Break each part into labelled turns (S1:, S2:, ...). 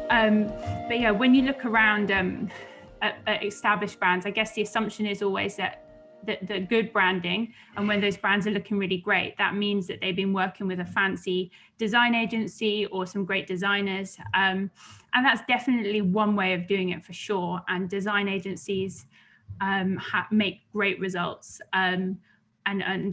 S1: But yeah, when you look around at established brands, I guess the assumption is always that the good branding, and when those brands are looking really great, that means that they've been working with a fancy design agency or some great designers. And that's definitely one way of doing it for sure. And design agencies make great results. And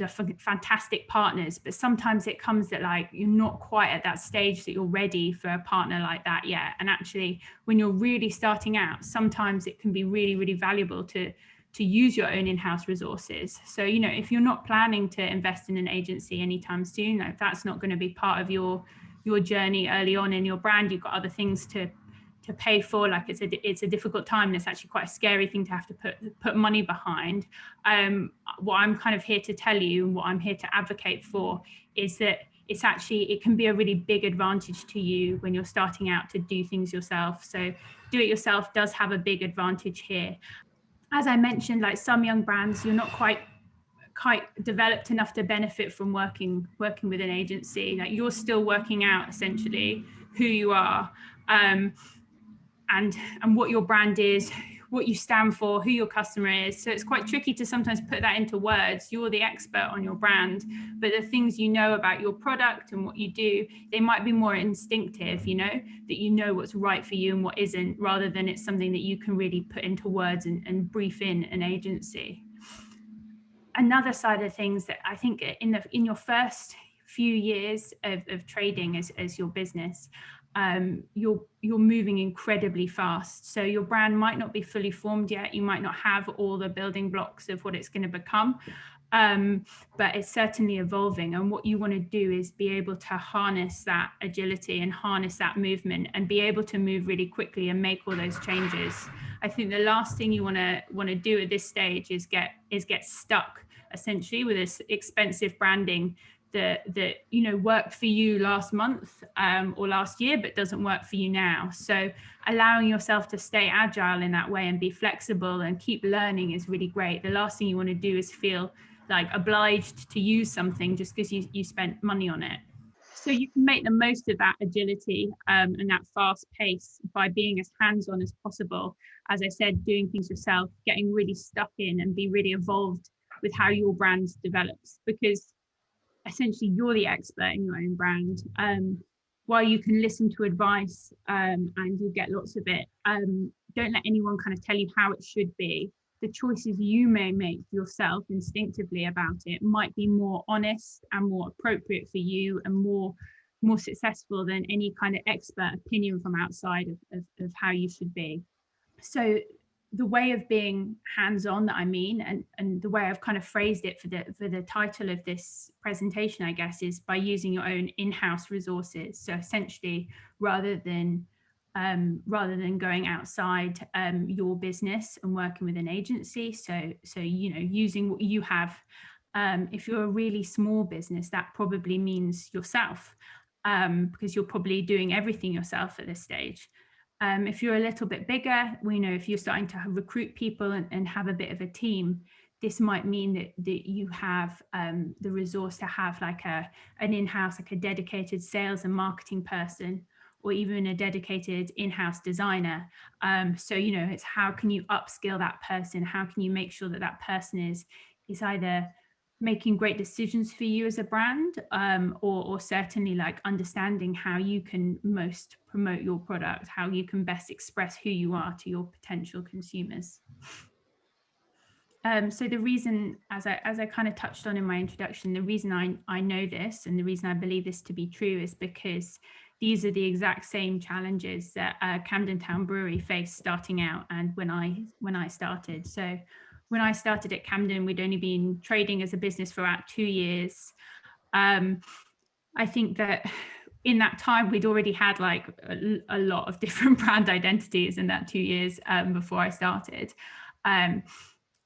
S1: are fantastic partners, but sometimes it comes that like you're not quite at that stage that you're ready for a partner like that yet. And actually, when you're really starting out, sometimes it can be really, really valuable to use your own in-house resources. So, you know, if you're not planning to invest in an agency anytime soon, if that's not going to be part of your journey early on in your brand, you've got other things to pay for, like it's a difficult time, and it's actually quite a scary thing to have to put money behind. What I'm kind of here to tell you, and what I'm here to advocate for, is that it can be a really big advantage to you when you're starting out to do things yourself. So do it yourself does have a big advantage here. As I mentioned, like some young brands, you're not quite developed enough to benefit from working with an agency. Like you're still working out essentially who you are, and what your brand is, what you stand for, who your customer is. So it's quite tricky to sometimes put that into words. You're the expert on your brand, but the things you know about your product and what you do, they might be more instinctive, you know, that you know what's right for you and what isn't, rather than it's something that you can really put into words and brief in an agency. Another side of things that I think in your first few years of trading as your business, you're moving incredibly fast. So your brand might not be fully formed yet. You might not have all the building blocks of what it's going to become, but it's certainly evolving. And what you want to do is be able to harness that agility and harness that movement and be able to move really quickly and make all those changes. I think the last thing you want to do at this stage is get stuck essentially with this expensive branding that you know worked for you last month or last year but doesn't work for you now. So allowing yourself to stay agile in that way and be flexible and keep learning is really great. The last thing you want to do is feel like obliged to use something just because you spent money on it. So you can make the most of that agility and that fast pace by being as hands-on as possible. As I said, doing things yourself, getting really stuck in and be really involved with how your brand develops, because essentially you're the expert in your own brand. While you can listen to advice and you'll get lots of it, don't let anyone kind of tell you how it should be. The choices you may make yourself instinctively about it might be more honest and more appropriate for you and more successful than any kind of expert opinion from outside of how you should be. So the way of being hands-on that I mean, and the way I've kind of phrased it for the title of this presentation, I guess, is by using your own in-house resources. So essentially, rather than going outside your business and working with an agency, so you know, using what you have. If you're a really small business, that probably means yourself, because you're probably doing everything yourself at this stage. If you're a little bit bigger, we know if you're starting to recruit people and have a bit of a team, this might mean that you have the resource to have like an in-house, like a dedicated sales and marketing person, or even a dedicated in-house designer. So, you know, it's how can you upskill that person? How can you make sure that that person is either making great decisions for you as a brand, or certainly like understanding how you can most promote your product, how you can best express who you are to your potential consumers. So the reason, as I kind of touched on in my introduction, the reason I know this and the reason I believe this to be true is because these are the exact same challenges that Camden Town Brewery faced starting out and when I started. So when I started at Camden, we'd only been trading as a business for about 2 years. I think that in that time, we'd already had like a lot of different brand identities in that 2 years before I started.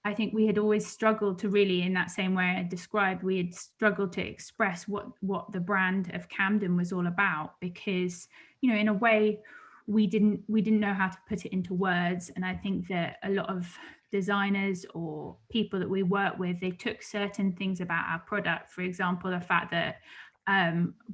S1: I think we had always struggled to really, in that same way I described, we had struggled to express what the brand of Camden was all about, because, you know, in a way, we didn't know how to put it into words. And I think that a lot of designers or people that we work with, they took certain things about our product, for example, the fact that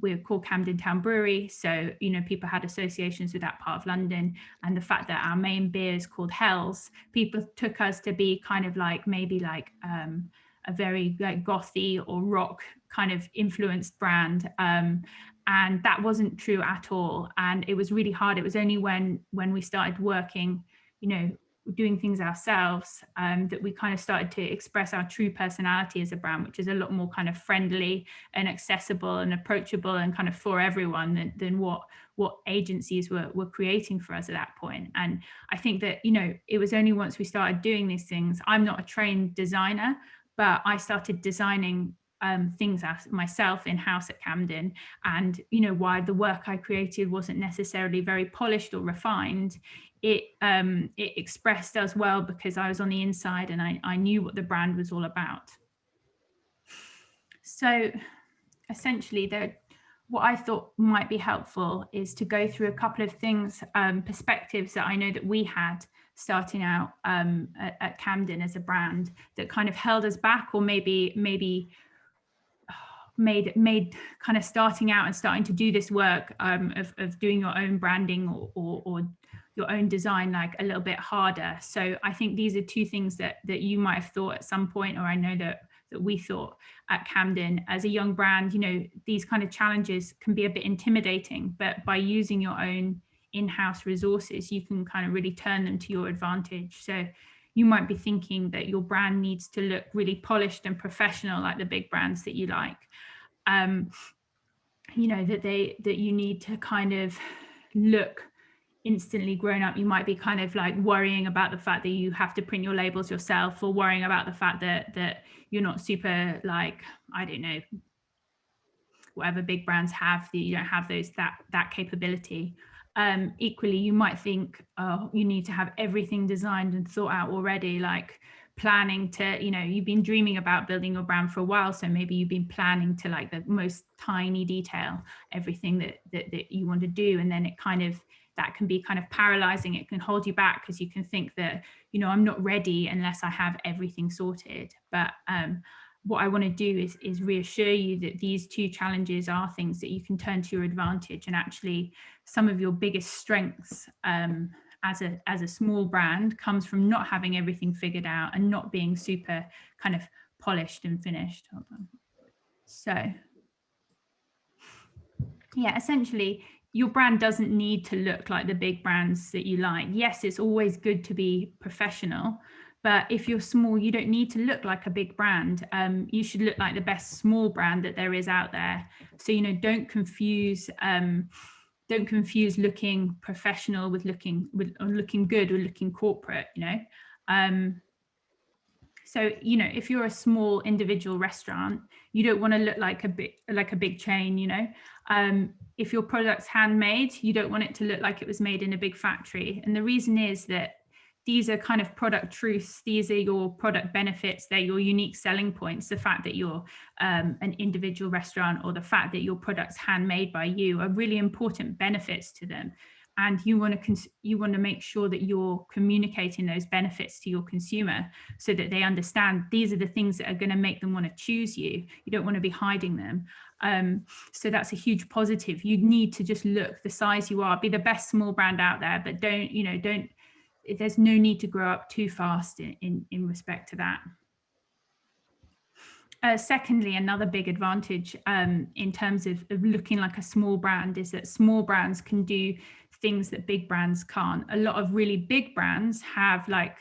S1: we're called Camden Town Brewery, so people had associations with that part of London, and the fact that our main beer is called Hell's, people took us to be kind of like maybe like a very like gothy or rock kind of influenced brand, and that wasn't true at all. And it was really hard. It was only when we started working, doing things ourselves, that we kind of started to express our true personality as a brand, which is a lot more kind of friendly and accessible and approachable and kind of for everyone than what agencies were creating for us at that point. And I think that, it was only once we started doing these things. I'm not a trained designer, but I started designing things myself in-house at Camden. And while the work I created wasn't necessarily very polished or refined, it expressed us well because I was on the inside and I knew what the brand was all about. So essentially, what I thought might be helpful is to go through a couple of things, perspectives that I know that we had starting out at Camden as a brand that kind of held us back, or maybe made kind of starting out and starting to do this work of doing your own branding or your own design like a little bit harder. So I think these are two things that you might have thought at some point, or I know that we thought at Camden as a young brand. These kind of challenges can be a bit intimidating, but by using your own in-house resources, you can kind of really turn them to your advantage. So you might be thinking that your brand needs to look really polished and professional like the big brands that you like. That you need to kind of look instantly grown up. You might be kind of like worrying about the fact that you have to print your labels yourself, or worrying about the fact that you're not super, like, I don't know, whatever big brands have, that you don't have that capability. Equally, you might think, oh, you need to have everything designed and thought out already, like planning to, you've been dreaming about building your brand for a while, so maybe you've been planning to like the most tiny detail everything that you want to do, and then that can be kind of paralyzing. It can hold you back because you can think that, I'm not ready unless I have everything sorted. But what I want to do is reassure you that these two challenges are things that you can turn to your advantage, and actually some of your biggest strengths as a small brand comes from not having everything figured out and not being super kind of polished and finished. Hold on. So yeah, essentially your brand doesn't need to look like the big brands that you like. Yes, it's always good to be professional, but if you're small, you don't need to look like a big brand. You should look like the best small brand that there is out there. So, don't confuse looking professional with looking good or looking corporate. So, if you're a small individual restaurant, you don't want to look like a big chain. If your product's handmade, you don't want it to look like it was made in a big factory. And the reason is that these are kind of product truths. These are your product benefits. They're your unique selling points. The fact that you're an individual restaurant, or the fact that your product's handmade by you, are really important benefits to them. And you want to make sure that you're communicating those benefits to your consumer so that they understand these are the things that are going to make them want to choose you. You don't want to be hiding them. So that's a huge positive. You need to just look the size you are, be the best small brand out there, but there's no need to grow up too fast in respect to that. Secondly, another big advantage in terms of looking like a small brand is that small brands can do things that big brands can't. A lot of really big brands have like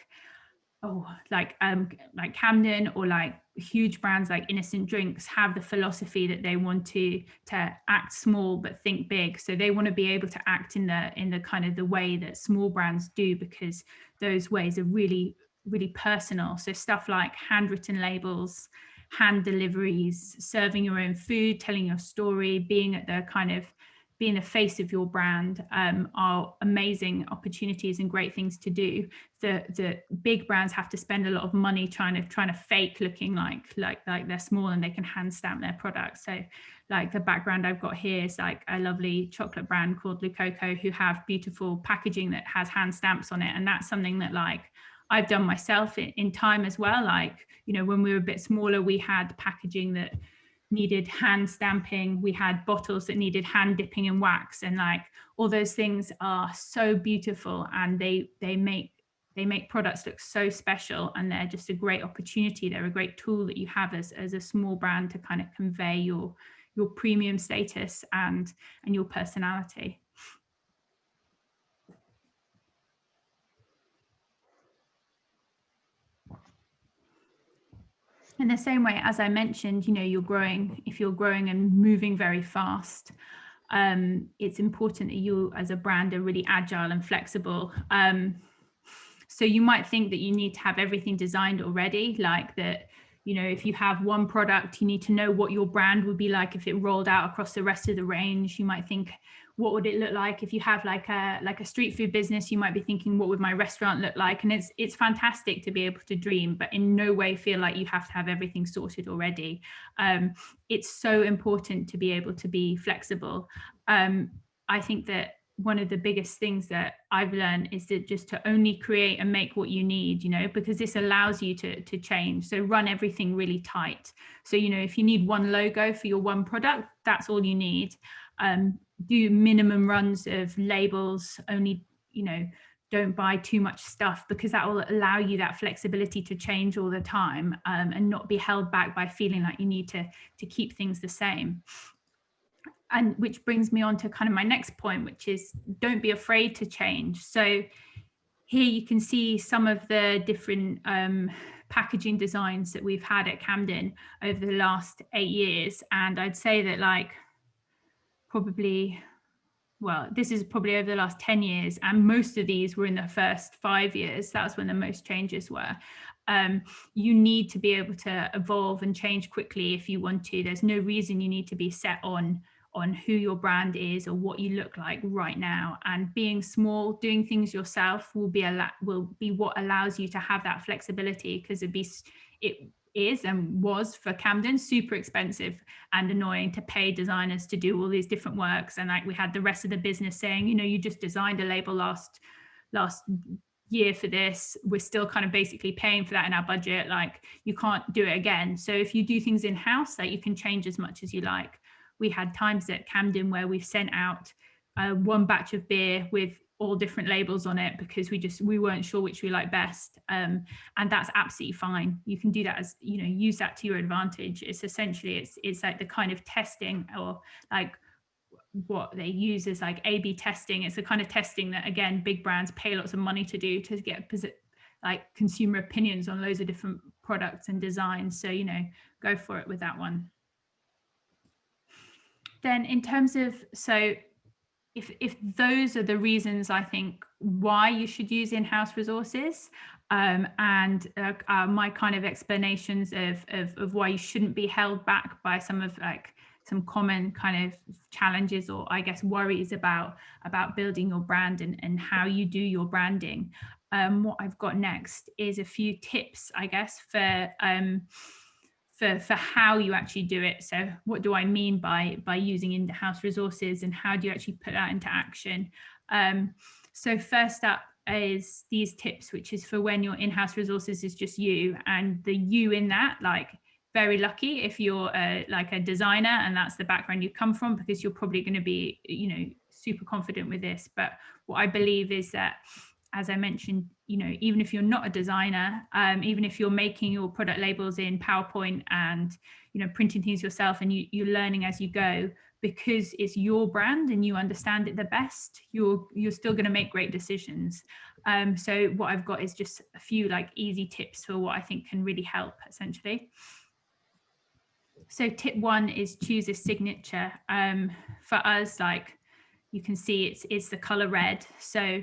S1: Camden, or like huge brands like Innocent Drinks, have the philosophy that they want to act small but think big. So they want to be able to act in the kind of the way that small brands do, because those ways are really, really personal. So stuff like handwritten labels, hand deliveries, serving your own food, telling your story, being the face of your brand, are amazing opportunities and great things to do. The big brands have to spend a lot of money trying to fake looking like they're small and they can hand stamp their products. So like the background I've got here is like a lovely chocolate brand called Lucoco, who have beautiful packaging that has hand stamps on it. And that's something that like I've done myself in time as well. Like, when we were a bit smaller, we had packaging that needed hand stamping. We had bottles that needed hand dipping in wax, and like all those things are so beautiful, and they make products look so special, and they're just a great opportunity. They're a great tool that you have as a small brand to kind of convey your premium status and your personality. In the same way, as I mentioned, if you're growing and moving very fast, it's important that you as a brand are really agile and flexible. So you might think that you need to have everything designed already, like that, if you have one product, you need to know what your brand would be like if it rolled out across the rest of the range. You might think, what would it look like if you have like a street food business? You might be thinking, what would my restaurant look like? And it's fantastic to be able to dream, but in no way feel like you have to have everything sorted already. It's so important to be able to be flexible. I think that one of the biggest things that I've learned is that just to only create and make what you need, because this allows you to change. So run everything really tight. So, if you need one logo for your one product, that's all you need. Do minimum runs of labels, only, don't buy too much stuff, because that will allow you that flexibility to change all the time, and not be held back by feeling like you need to keep things the same. And which brings me on to kind of my next point, which is don't be afraid to change. So here you can see some of the different packaging designs that we've had at Camden over the last 8 years. And I'd say that this is probably over the last 10 years. And most of these were in the first 5 years. That's when the most changes were. You need to be able to evolve and change quickly if you want to. There's no reason you need to be set on who your brand is or what you look like right now. And being small, doing things yourself will be what allows you to have that flexibility, because it is and was for Camden super expensive and annoying to pay designers to do all these different works. And we had the rest of the business saying, you just designed a label last year for this, we're still kind of basically paying for that in our budget, you can't do it again. So if you do things in-house, you can change as much as you like. We had times at Camden where we've sent out one batch of beer with all different labels on it because we weren't sure which we like best, and that's absolutely fine. You can do that as use that to your advantage. It's essentially it's like the kind of testing, or what they use is A/B testing. It's the kind of testing that, again, big brands pay lots of money to do, to get consumer opinions on loads of different products and designs. So go for it with that one. Then in terms of, so if those are the reasons I think why you should use in-house resources, and my kind of explanations of why you shouldn't be held back by some common kind of challenges, or I guess worries about building your brand and how you do your branding. What I've got next is a few tips, I guess, for how you actually do it. So what do I mean by using in-house resources, and how do you actually put that into action? So first up is these tips, which is for when your in-house resources is just you, and the you in that, very lucky if you're a designer and that's the background you come from, because you're probably going to be super confident with this. But what I believe is that, as I mentioned, even if you're not a designer, even if you're making your product labels in PowerPoint and printing things yourself, and you're learning as you go, because it's your brand and you understand it the best, you're still going to make great decisions. So what I've got is just a few easy tips for what I think can really help, essentially. So tip 1 is choose a signature. For us, you can see it's the color red. So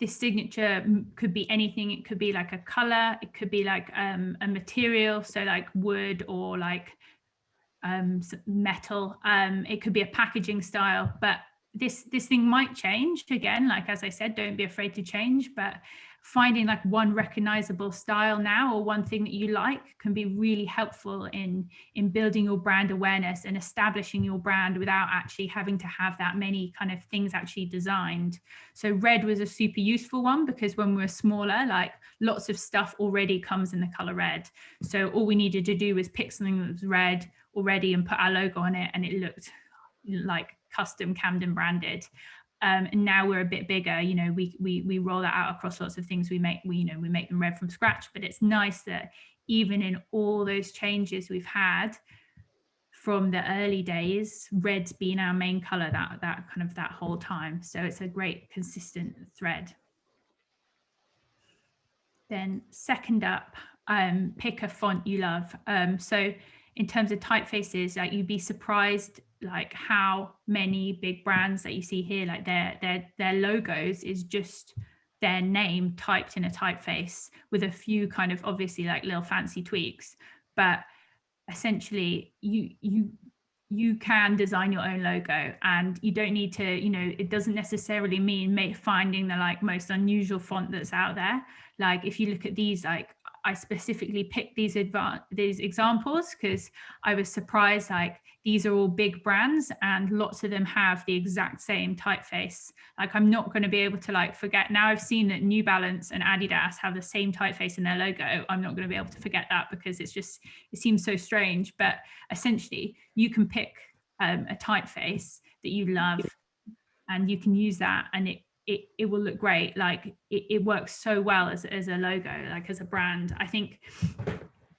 S1: this signature could be anything. It could be a color, it could be a material, so wood or metal. It could be a packaging style, but this thing might change again. Like, as I said, don't be afraid to change, but finding like one recognizable style now or one thing that you like can be really helpful in building your brand awareness and establishing your brand without actually having to have that many kind of things actually designed. So red was a super useful one because when we were smaller, like lots of stuff already comes in the color red. So all we needed to do was pick something that was red already and put our logo on it, and it looked like custom Camden branded. And now we're a bit bigger, you know, we roll that out across lots of things. We make them red from scratch, but it's nice that even in all those changes we've had from the early days, red's been our main color that whole time. So it's a great consistent thread. Then second up, pick a font you love. So in terms of typefaces, like you'd be surprised like how many big brands that you see here, like their logos is just their name typed in a typeface with a few kind of obviously like little fancy tweaks, but essentially you can design your own logo, and you don't need to, you know, it doesn't necessarily mean finding the like most unusual font that's out there. Like if you look at these, like I specifically picked these examples because I was surprised, like these are all big brands and lots of them have the exact same typeface. Like I'm not going to be able to like forget. Now I've seen that New Balance and Adidas have the same typeface in their logo. I'm not going to be able to forget that because it seems so strange. But essentially you can pick a typeface that you love and you can use that, and it will look great. Like it works so well as a logo, like as a brand. I think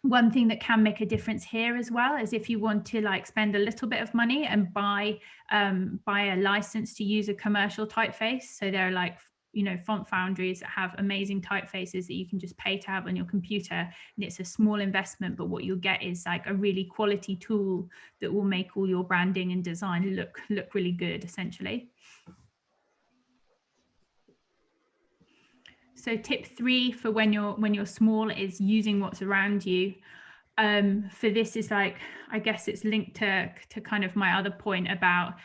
S1: one thing that can make a difference here as well is if you want to like spend a little bit of money and buy a license to use a commercial typeface. So there are like, you know, font foundries that have amazing typefaces that you can just pay to have on your computer, and it's a small investment, but what you'll get is like a really quality tool that will make all your branding and design look really good essentially. So tip 3 for when you're small is using what's around you. For this is like, I guess it's linked to kind of my other point about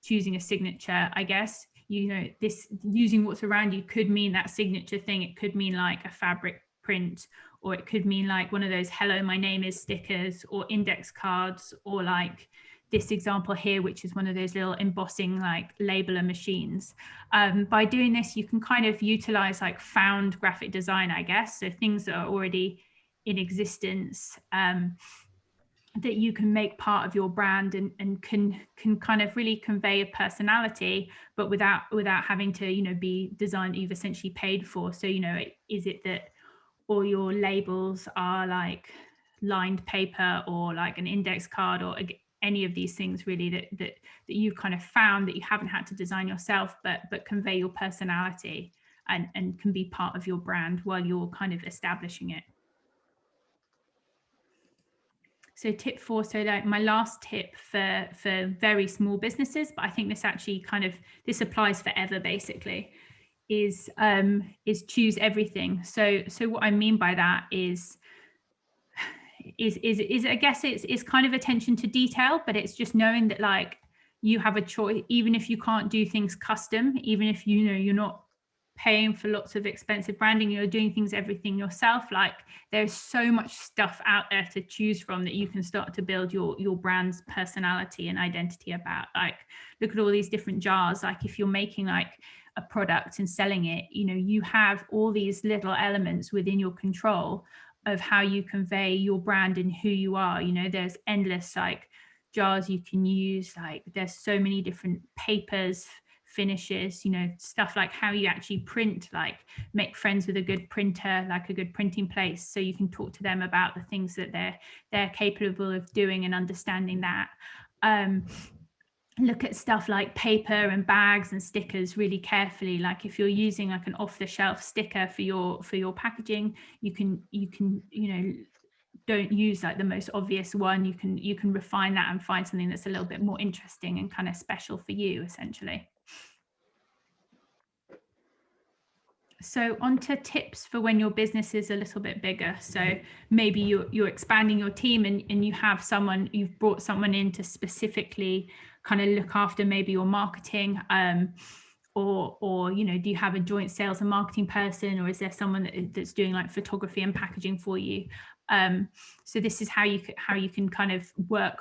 S1: choosing a signature. I guess, you know, this using what's around you could mean that signature thing. It could mean like a fabric print, or it could mean like one of those hello my name is stickers or index cards, or like this example here, which is one of those little embossing like labeler machines. By doing this, you can kind of utilize like found graphic design, I guess. So things that are already in existence that you can make part of your brand and can kind of really convey a personality, but without having to, you know, be designed you've essentially paid for. So, you know, is it that all your labels are like lined paper or like an index card or any of these things really that you've kind of found that you haven't had to design yourself, but convey your personality and can be part of your brand while you're kind of establishing it. So tip 4, so like my last tip for very small businesses, but I think this actually this applies forever basically, is choose everything. So what I mean by that is I guess it's kind of attention to detail, but it's just knowing that like you have a choice, even if you can't do things custom, even if you know you're not paying for lots of expensive branding, you're doing everything yourself. Like there's so much stuff out there to choose from that you can start to build your brand's personality and identity about. Like look at all these different jars. Like if you're making like a product and selling it, you know, you have all these little elements within your control of how you convey your brand and who you are. You know, there's endless like jars you can use. Like there's so many different papers, finishes, you know, stuff like how you actually print, like make friends with a good printer, like a good printing place, so you can talk to them about the things that they're capable of doing and understanding that. Look at stuff like paper and bags and stickers really carefully. Like if you're using like an off-the-shelf sticker for your packaging, you can you know, don't use like the most obvious one. You can refine that and find something that's a little bit more interesting and kind of special for you essentially. So on to tips for when your business is a little bit bigger. So maybe you're expanding your team and you've brought someone in to specifically kind of look after maybe your marketing, or do you have a joint sales and marketing person, or is there someone that's doing like photography and packaging for you? So this is how you can kind of work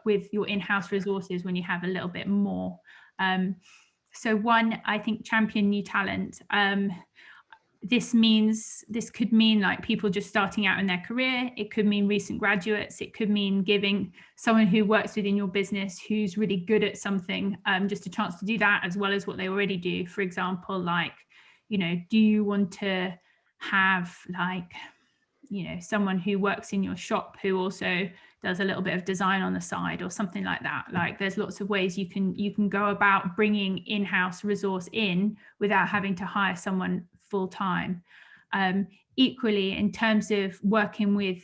S1: with your in-house resources when you have a little bit more. So one, I think, champion new talent. This could mean like people just starting out in their career. It could mean recent graduates. It could mean giving someone who works within your business who's really good at something just a chance to do that as well as what they already do. For example, like, do you want to have like, someone who works in your shop who also does a little bit of design on the side or something like that. Like, there's lots of ways you can go about bringing in-house resource in without having to hire someone full time. Equally, in terms of working with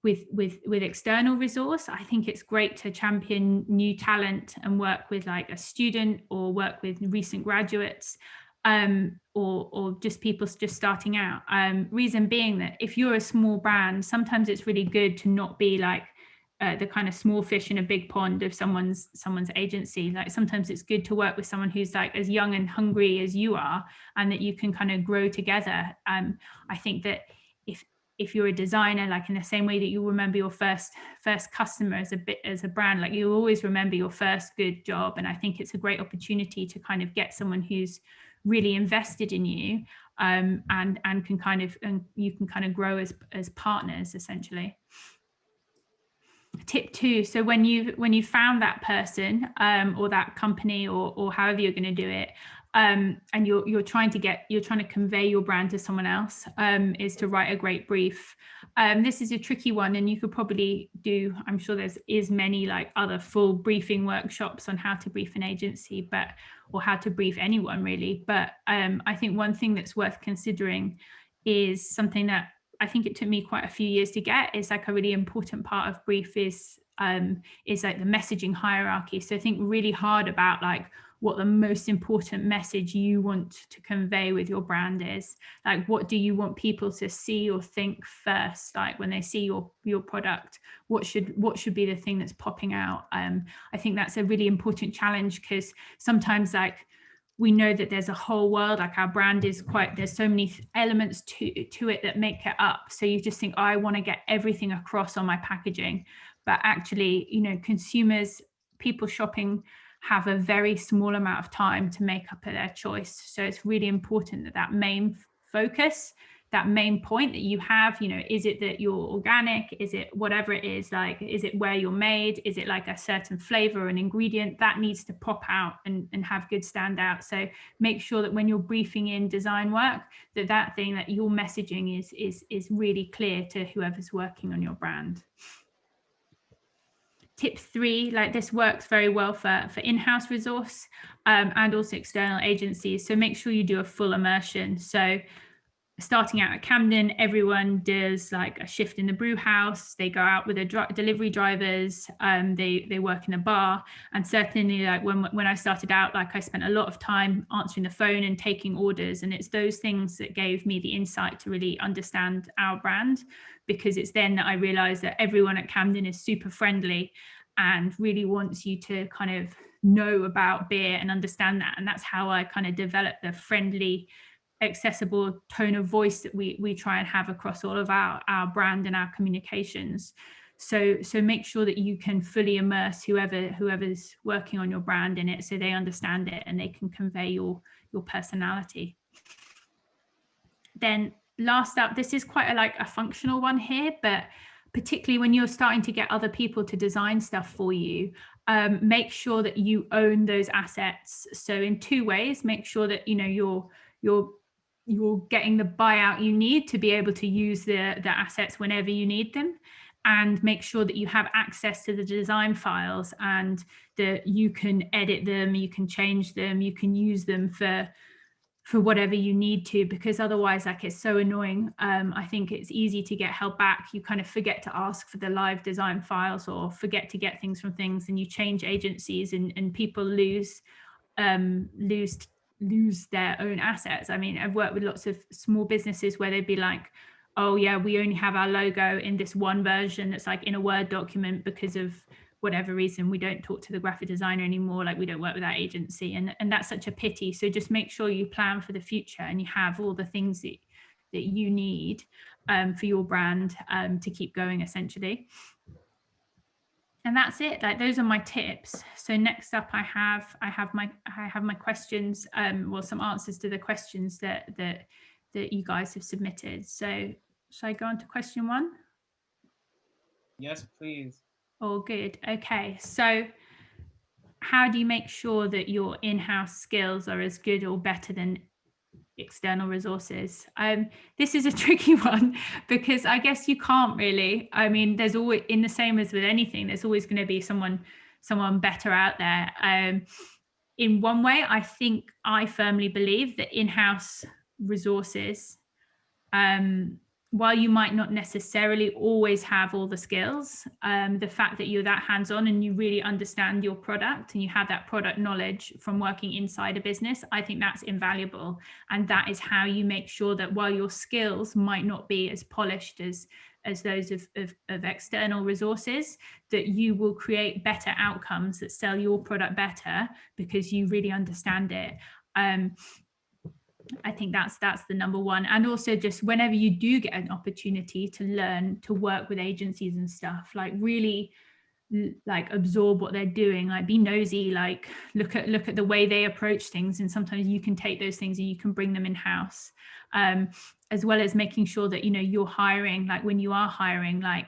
S1: external resource, I think it's great to champion new talent and work with like a student or work with recent graduates, or just people just starting out. Reason being that if you're a small brand, sometimes it's really good to not be like the kind of small fish in a big pond of someone's agency. Like, sometimes it's good to work with someone who's like as young and hungry as you are, and that you can kind of grow together. I think that if you're a designer, like in the same way that you remember your first customer as a brand, like you always remember your first good job. And I think it's a great opportunity to kind of get someone who's really invested in you, and you can kind of grow as partners, essentially. Tip 2, so when you found that person, or that company, or however you're going to do it, and you're trying to convey your brand to someone else, is to write a great brief. This is a tricky one, and you could probably do, I'm sure there's many like other full briefing workshops on how to brief an agency, or how to brief anyone really. But I think one thing that's worth considering is something that I think it took me quite a few years to get, is like a really important part of brief is like the messaging hierarchy. So think really hard about like what the most important message you want to convey with your brand is. Like, what do you want people to see or think first? Like, when they see your product, what should be the thing that's popping out? I think that's a really important challenge, because sometimes like we know that there's a whole world, like our brand is there's so many elements to it that make it up. So you just think, oh, I want to get everything across on my packaging. But actually, consumers, people shopping, have a very small amount of time to make up their choice. So it's really important that main focus, that main point that you have, is it that you're organic? Is it whatever it is? Like, is it where you're made? Is it like a certain flavor or an ingredient that needs to pop out and have good standout? So make sure that when you're briefing in design work, that thing, that your messaging is really clear to whoever's working on your brand. Tip 3, like this works very well for in-house resource, and also external agencies. So make sure you do a full immersion. So starting out at Camden, everyone does like a shift in the brew house. They go out with delivery drivers. They work in a bar. And certainly, like when I started out, like I spent a lot of time answering the phone and taking orders. And it's those things that gave me the insight to really understand our brand, because it's then that I realized that everyone at Camden is super friendly and really wants you to kind of know about beer and understand that. And that's how I kind of developed the friendly, accessible tone of voice that we try and have across all of our brand and our communications. So make sure that you can fully immerse whoever's working on your brand in it, so they understand it and they can convey your personality. Then last up, this is quite a functional one here, but particularly when you're starting to get other people to design stuff for you, make sure that you own those assets. So in 2 ways, make sure that you're getting the buyout you need to be able to use the assets whenever you need them, and make sure that you have access to the design files and that you can edit them, you can change them, you can use them for whatever you need to, because otherwise, like, it's so annoying. I think it's easy to get held back. You kind of forget to ask for the live design files, or forget to get things from things, and you change agencies, and people lose lose their own assets. I mean, I've worked with lots of small businesses where they'd be like, oh yeah, we only have our logo in this one version that's like in a Word document because of whatever reason. We don't talk to the graphic designer anymore, like we don't work with that agency, and that's such a pity. So just make sure you plan for the future and you have all the things that you need for your brand to keep going, essentially. And that's it. Like, those are my tips. So next up, I have my questions, well, some answers to the questions that you guys have submitted. So shall I go on to question 1?
S2: Yes, please.
S1: Oh, good. Okay. So how do you make sure that your in-house skills are as good or better than external resources? This is a tricky one, because I guess you can't really. I mean, there's always, in the same as with anything, there's always going to be someone better out there. In one way, I firmly believe that in-house resources, while you might not necessarily always have all the skills, the fact that you're that hands-on and you really understand your product and you have that product knowledge from working inside a business, I think that's invaluable. And that is how you make sure that while your skills might not be as polished as those of external resources, that you will create better outcomes that sell your product better because you really understand it. I think that's the number one. And also, just whenever you do get an opportunity to learn to work with agencies and stuff, like really like absorb what they're doing, like be nosy, like look at the way they approach things, and sometimes you can take those things and you can bring them in-house, as well as making sure that, you know, you're hiring, like when you are hiring, like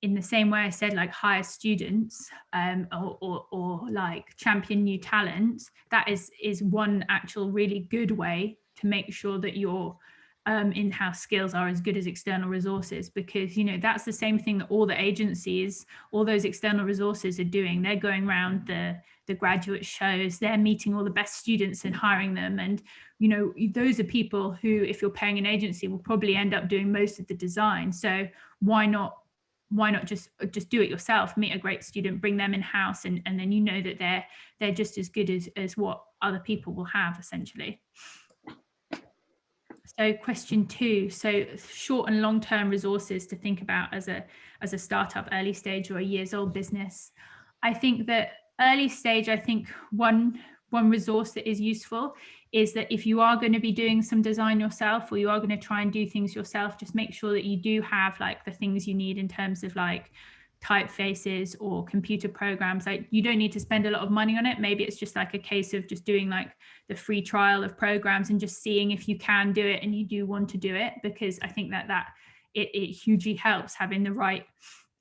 S1: in the same way I said, like hire students, or like champion new talent. That is one actual really good way to make sure that your in-house skills are as good as external resources, because, you know, that's the same thing that all the agencies, all those external resources are doing. They're going around the graduate shows, they're meeting all the best students and hiring them. And, you know, those are people who, if you're paying an agency, will probably end up doing most of the design. So why not just do it yourself, meet a great student, bring them in-house, and then you know that they're just as good as what other people will have, essentially. So question 2, so short and long-term resources to think about as a startup, early stage, or a years old business. I think that early stage, I think one resource that is useful is that if you are going to be doing some design yourself, or you are going to try and do things yourself, just make sure that you do have like the things you need in terms of like typefaces or computer programs. Like, you don't need to spend a lot of money on it. Maybe it's just like a case of just doing like the free trial of programs and just seeing if you can do it and you do want to do it, because I think that it hugely helps having the right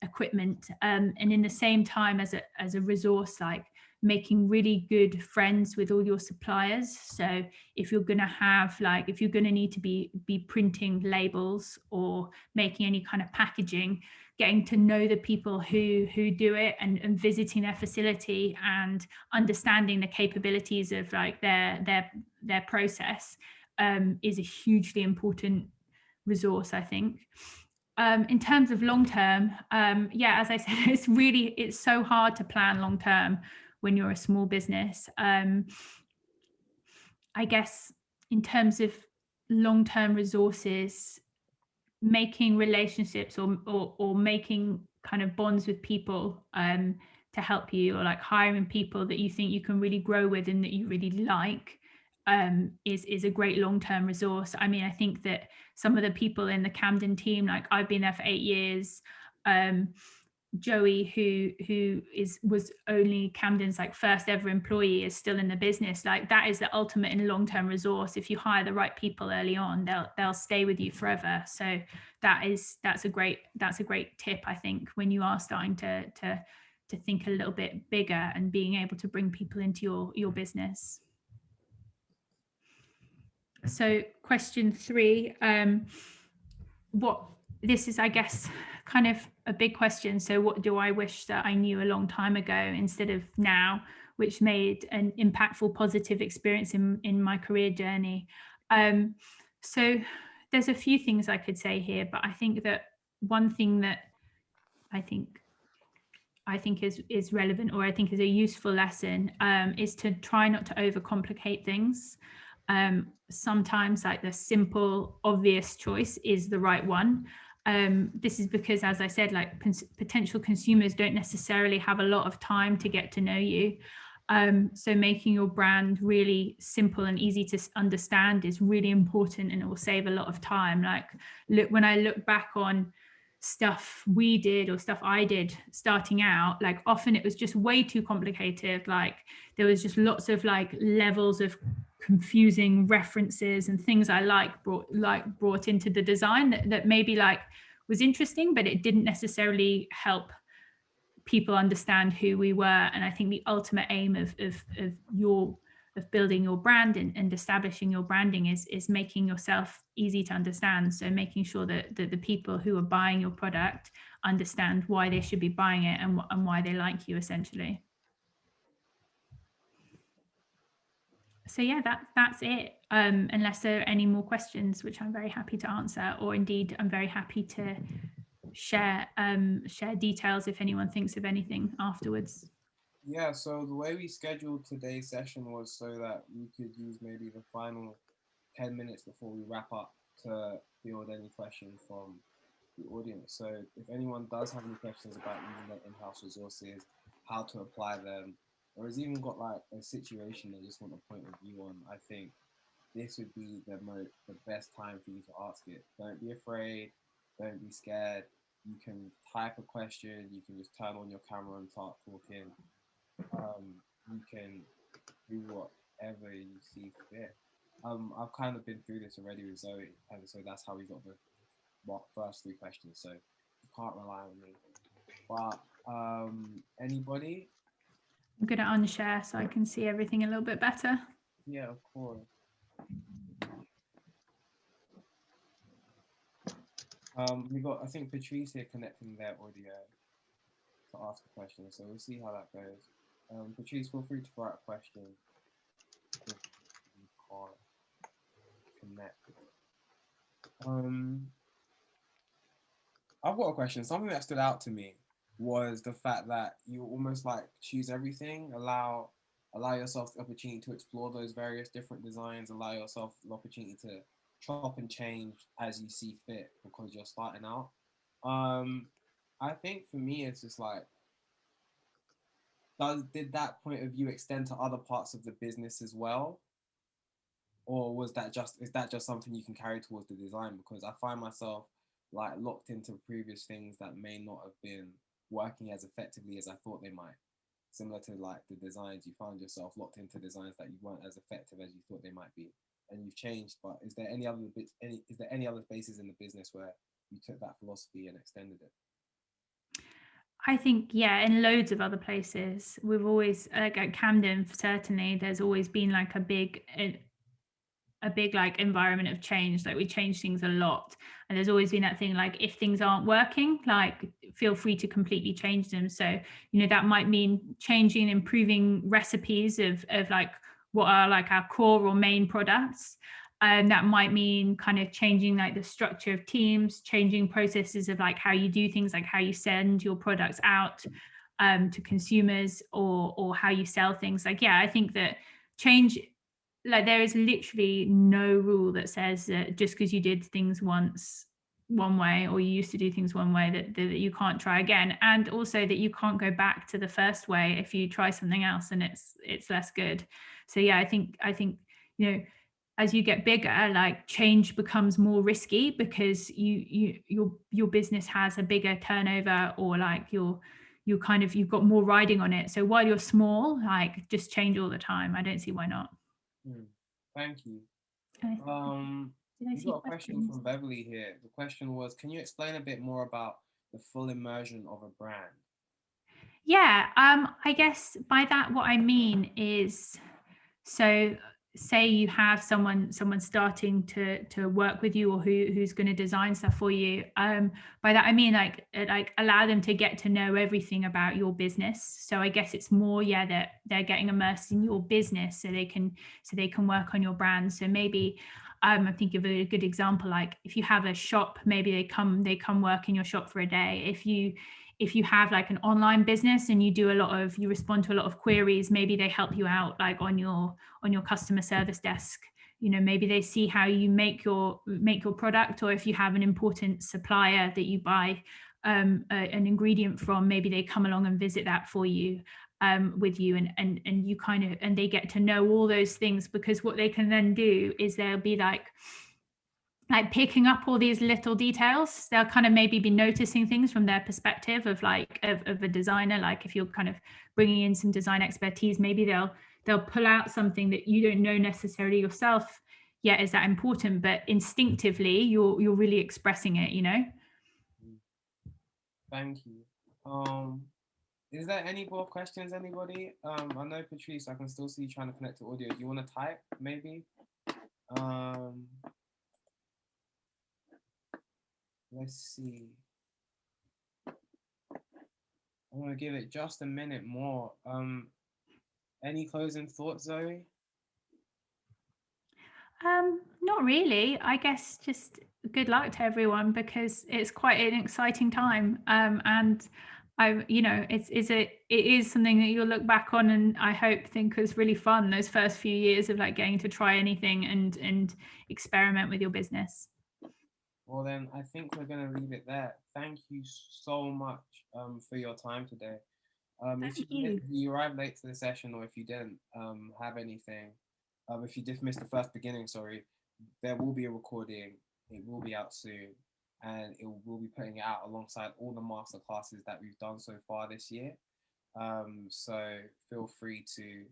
S1: equipment. And in the same time, as a resource, like making really good friends with all your suppliers. So if you're going to have, like, if you're going to need to be printing labels or making any kind of packaging, getting to know the people who do it, and visiting their facility and understanding the capabilities of like their process is a hugely important resource, I think. In terms of long term, yeah, as I said, it's so hard to plan long term when you're a small business. I guess in terms of long term resources, making relationships or making kind of bonds with people to help you, or like hiring people that you think you can really grow with and that you really like, is a great long-term resource. I mean, I think that some of the people in the Camden team, like I've been there for 8 years, Joey, who was only Camden's like first ever employee, is still in the business. Like, that is the ultimate in long-term resource. If you hire the right people early on, they'll stay with you forever. So that's a great tip, I think, when you are starting to think a little bit bigger and being able to bring people into your business. So question 3, this is, I guess, kind of a big question. So what do I wish that I knew a long time ago instead of now, which made an impactful, positive experience in my career journey? So there's a few things I could say here, but I think that one thing that I think is relevant, or I think is a useful lesson, is to try not to overcomplicate things. Sometimes like the simple, obvious choice is the right one. This is because, as I said, like potential consumers don't necessarily have a lot of time to get to know you. So making your brand really simple and easy to understand is really important, and it will save a lot of time. Like, when I look back on stuff we did or stuff I did starting out, like often it was just way too complicated. Like there was just lots of like levels of confusing references and things I brought into the design that maybe like was interesting, but it didn't necessarily help people understand who we were. And I think the ultimate aim of building your brand and establishing your branding is making yourself easy to understand. So making sure that the people who are buying your product understand why they should be buying it and why they like you, essentially. So yeah, that's it. Unless there are any more questions, which I'm very happy to answer, or indeed I'm very happy to share details if anyone thinks of anything afterwards.
S2: Yeah, so the way we scheduled today's session was so that we could use maybe the final 10 minutes before we wrap up to field any questions from the audience. So if anyone does have any questions about using their in-house resources, how to apply them, or has even got like a situation they just want a point of view on, I think this would be the best time for you to ask it. Don't be afraid, don't be scared. You can type a question, you can just turn on your camera and start talking. You can do whatever you see fit. I've kind of been through this already with Zoe, and so that's how we got the first 3 questions. So you can't rely on me. But anybody?
S1: I'm gonna unshare so I can see everything a little bit better.
S2: Yeah, of course. We got, I think, Patrice here connecting their audio to ask a question, so we'll see how that goes. Patrice, feel free to write a question if you can't connect. I've got a question. Something that stood out to me was the fact that you almost like choose everything, allow yourself the opportunity to explore those various different designs, allow yourself the opportunity to chop and change as you see fit because you're starting out. I think for me, it's just like, did that point of view extend to other parts of the business as well? Or is that just something you can carry towards the design? Because I find myself like locked into previous things that may not have been working as effectively as I thought they might. Similar to like the designs, you found yourself locked into designs that you weren't as effective as you thought they might be, and you've changed. But is there any other spaces in the business where you took that philosophy and extended it?
S1: I think, yeah, in loads of other places. We've always, like at Camden, certainly, there's always been like a big like environment of change. Like we change things a lot, and there's always been that thing like, if things aren't working, like feel free to completely change them. So that might mean changing, improving recipes of like what are like our core or main products. That might mean kind of changing like the structure of teams, changing processes of like how you do things, like how you send your products out to consumers, or how you sell things. Like, yeah, I think that change, like there is literally no rule that says that just because you did things once one way, or you used to do things one way, that you can't try again. And also that you can't go back to the first way if you try something else and it's less good. So yeah, I think as you get bigger, like change becomes more risky because your business has a bigger turnover, or like you've got more riding on it. So while you're small, like just change all the time. I don't see why not.
S2: Thank you.
S1: We
S2: got a question from Beverly here. The question was, can you explain a bit more about the full immersion of a brand?
S1: Yeah, I guess by that what I mean is, so say you have someone starting to work with you, or who's going to design stuff for you. By that I mean like allow them to get to know everything about your business. So I guess it's more, yeah, that they're getting immersed in your business so they can work on your brand. So maybe I think of a good example, like if you have a shop, maybe they come work in your shop for a day. If you have like an online business and you respond to a lot of queries, maybe they help you out like on your customer service desk, maybe they see how you make your product, or if you have an important supplier that you buy an ingredient from, maybe they come along and visit that for you, with you, and you kind of, and they get to know all those things, because what they can then do is they'll be like picking up all these little details. They'll kind of maybe be noticing things from their perspective of of a designer. Like if you're kind of bringing in some design expertise, maybe they'll pull out something that you don't know necessarily yourself yet is that important, but instinctively you're really expressing it,
S2: Thank you. Is there any more questions, anybody? I know, Patrice, I can still see you trying to connect to audio. Do you want to type, maybe? Let's see. I'm going to give it just a minute more. Any closing thoughts, Zoe?
S1: Not really. I guess just good luck to everyone, because it's quite an exciting time. And it is something that you'll look back on, and I hope think was really fun, those first few years of getting to try anything and experiment with your business.
S2: Well, then I think we're going to leave it there. Thank you so much for your time today. If you arrived late to the session, or if you didn't have anything, if you just missed the first beginning, sorry, there will be a recording. It will be out soon, and we'll be putting it out alongside all the master classes that we've done so far this year. So feel free to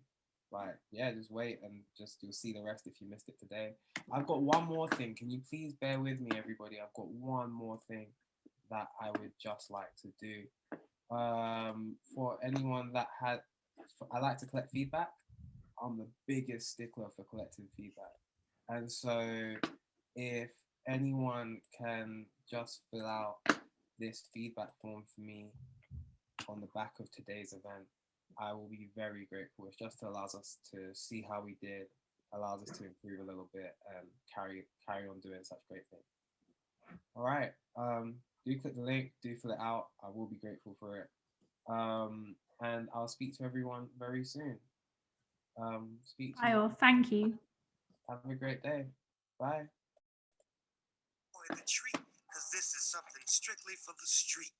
S2: just wait, and you'll see the rest if you missed it today. I've got one more thing. Can you please bear with me, everybody? I've got one more thing that I would just like to do. For anyone that I like to collect feedback. I'm the biggest stickler for collecting feedback. And so if anyone can just fill out this feedback form for me on the back of today's event, I will be very grateful. It just allows us to see how we did, allows us to improve a little bit, and carry on doing such great things. All right. Do click the link, do fill it out. I will be grateful for it. And I'll speak to everyone very soon.
S1: Bye all. Thank you.
S2: Have a great day. Bye.
S3: The treat, because this is something strictly for the street.